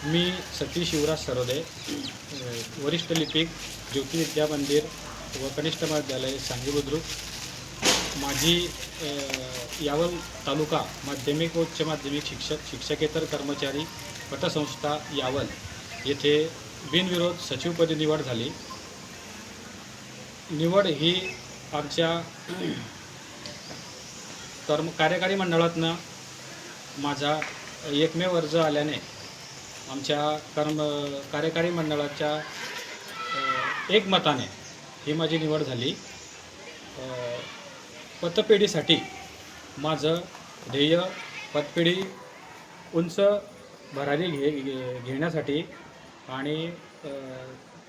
मी सतीश शिवराज सरोदे, वरिष्ठ लिपिक, ज्योती विद्या मंदिर व कनिष्ठ महाविद्यालय सांगली बुद्रुक. माझी यावल तालुका माध्यमिक व उच्च माध्यमिक शिक्षकेतर कर्मचारी पतसंस्था यावल येथे बिनविरोध सचिवपदी निवड झाली. निवड ही आमच्या कार्यकारी मंडळातनं माझा एकमेव अर्ज आल्याने आमच्या कार्यकारी मंडळाच्या एकमताने ही माझी निवड झाली. पतपेढीसाठी माझं ध्येय पतपेढी उंच भरारी घेण्यासाठी आणि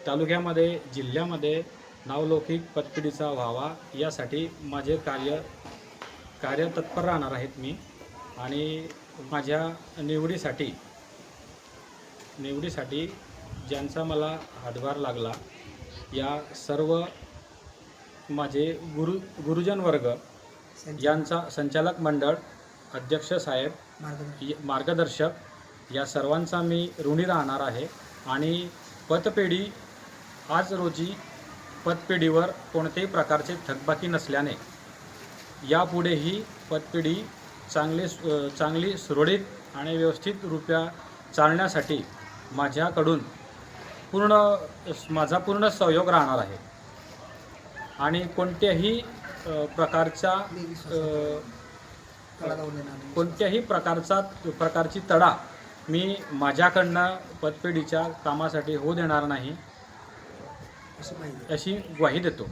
तालुक्यामध्ये जिल्ह्यामध्ये नावलौकिक पतपेढीचा व्हावा यासाठी माझे कार्य तत्पर राहणार आहेत मी. आणि माझ्या निवडीसाठी ज्यांचा मला हातभार लागला या सर्व माझे गुरुजन वर्ग यांचा, संचालक मंडळ, अध्यक्ष साहेब, मार्गदर्शक या सर्वांचा मी ऋणी राहणार आहे. आणि पतपेढी आज रोजी पतपेढीवर कोणत्याही प्रकारचे थकबाकी नसल्याने यापुढेही पतपेढी चांगली सुरळीत आणि व्यवस्थित रूपया चालण्यासाठी माझ्याकडून माझा पूर्ण सहयोग राहणार आहे. आणि कोणत्याही प्रकारची तडा मी माझ्याकडनं पतपेढीच्या कामासाठी होऊ देणार नाही अशी ग्वाही देतो.